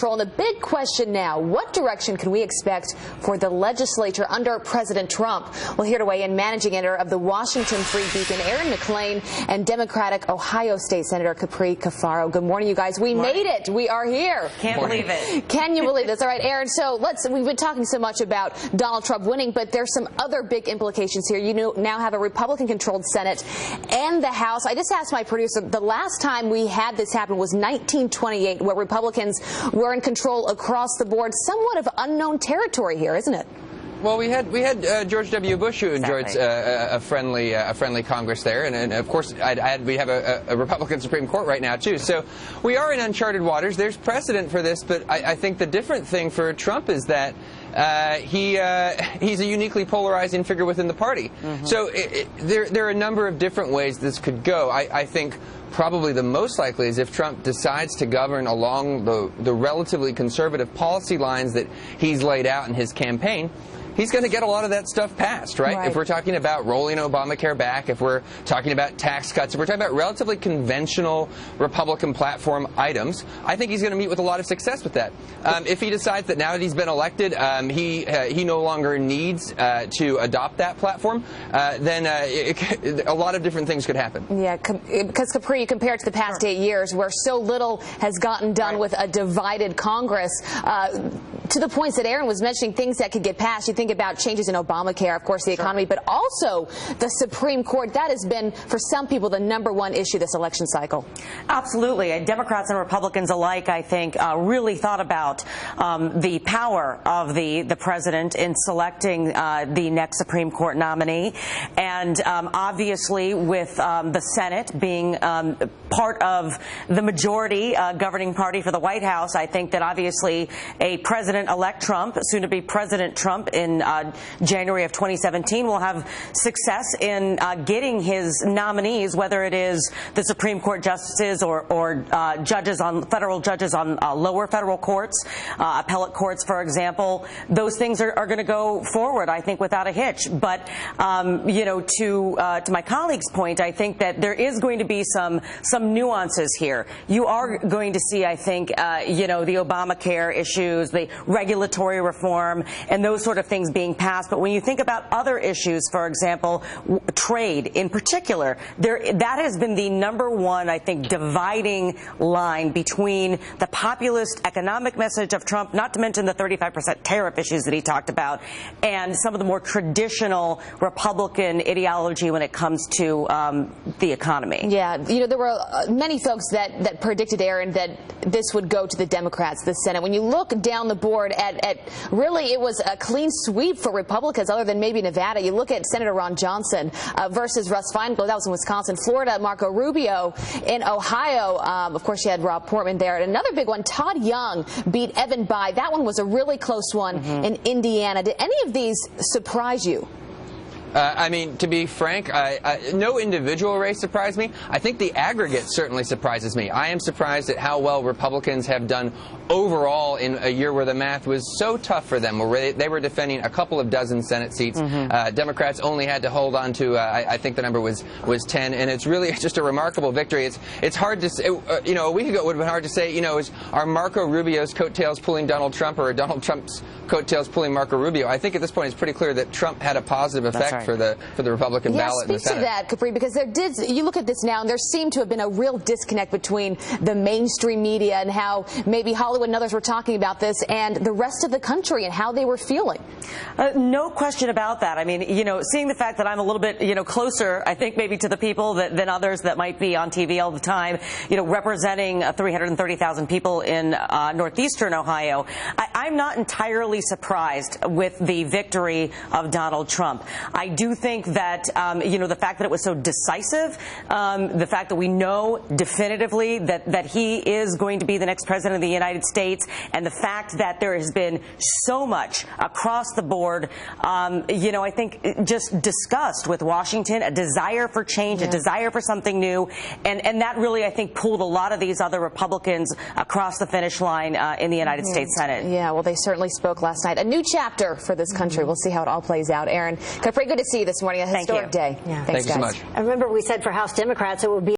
And the big question now, what direction can we expect for the legislature under President Trump? Well, here to weigh in, managing editor of the Washington Free Beacon, Aaron Maclean, and Democratic Ohio State Senator Capri Cafaro. Good morning, you guys. We made it. We are here. Can't believe it. Can you believe this? All right, Aaron, so we've been talking so much about Donald Trump winning, but there's some other big implications here. You now have a Republican-controlled Senate and the House. I just asked my producer, the last time we had this happen was 1928, where Republicans were in control across the board. Somewhat of unknown territory here, isn't it? Well, we had George W. Bush, who enjoyed a friendly Congress there, and of course we have a Republican Supreme Court right now too. So we are in uncharted waters. There's precedent for this, but I think the different thing for Trump is that he's a uniquely polarizing figure within the party. Mm-hmm. So there are a number of different ways this could go. I think probably the most likely is if Trump decides to govern along the relatively conservative policy lines that he's laid out in his campaign. He's going to get a lot of that stuff passed, right? If we're talking about rolling Obamacare back, if we're talking about tax cuts, if we're talking about relatively conventional Republican platform items, I think he's going to meet with a lot of success with that. If he decides that now that he's been elected, he no longer needs to adopt that platform, then a lot of different things could happen. Yeah, because Capri, compared to the past 8 years, where so little has gotten done with a divided Congress, to the points that Aaron was mentioning, things that could get passed. You think about changes in Obamacare, of course, the economy, but also the Supreme Court. That has been, for some people, the #1 issue this election cycle. Absolutely. And Democrats and Republicans alike, I think, really thought about the power of the president in selecting the next Supreme Court nominee. And obviously, with the Senate being part of the majority governing party for the White House, I think that obviously a President-elect Trump, soon to be President Trump in January of 2017, will have success in getting his nominees, whether it is the Supreme Court justices or judges on federal judges on lower federal courts, appellate courts, for example. Those things are going to go forward, I think, without a hitch. But you know, to my colleague's point, I think that there is going to be some nuances here. You are going to see, I think, you know, the Obamacare issues, the regulatory reform, and those sort of things being passed. But when you think about other issues, for example, trade in particular, that has been the #1, I think, dividing line between the populist economic message of Trump, not to mention the 35% tariff issues that he talked about, and some of the more traditional Republican ideology when it comes to the economy. Yeah, you know, there were many folks that predicted, Aaron, that this would go to the Democrats, the Senate. When you look down the board at really, it was a clean sweep for Republicans, other than maybe Nevada. You look at Senator Ron Johnson versus Russ Feingold. That was in Wisconsin. Florida, Marco Rubio. In Ohio, of course, you had Rob Portman there. And another big one, Todd Young beat Evan Bayh. That one was a really close one in Indiana. Did any of these surprise you? I mean, to be frank, no individual race surprised me. I think the aggregate certainly surprises me. I am surprised at how well Republicans have done overall in a year where the math was so tough for them, where they were defending a couple of dozen Senate seats. Democrats only had to hold on to, I think the number was 10, and it's really just a remarkable victory. It's hard to say, you know, a week ago it would have been hard to say, you know, are Marco Rubio's coattails pulling Donald Trump, or Donald Trump's coattails pulling Marco Rubio? I think at this point it's pretty clear that Trump had a positive effect for the Republican ballot in the Senate. Speak to that, Capri, because you look at this now, and there seemed to have been a real disconnect between the mainstream media and how maybe Hollywood and others were talking about this, and the rest of the country and how they were feeling. No question about that. I mean, you know, seeing the fact that I'm a little bit, you know, closer, I think, maybe to the people than others that might be on TV all the time, you know, representing 330,000 people in northeastern Ohio, I'm not entirely surprised with the victory of Donald Trump. I do think that, you know, the fact that it was so decisive, the fact that we know definitively that he is going to be the next president of the United States, and the fact that there has been so much across the board, you know, I think just discussed with Washington, a desire for change, a desire for something new, and that really, I think, pulled a lot of these other Republicans across the finish line in the United States Senate. Yeah, well, they certainly spoke last night. A new chapter for this country. We'll see how it all plays out. Aaron, Capri, good to see you this morning. A historic day. Yeah. Thanks, guys. So much. And remember, we said for House Democrats it will be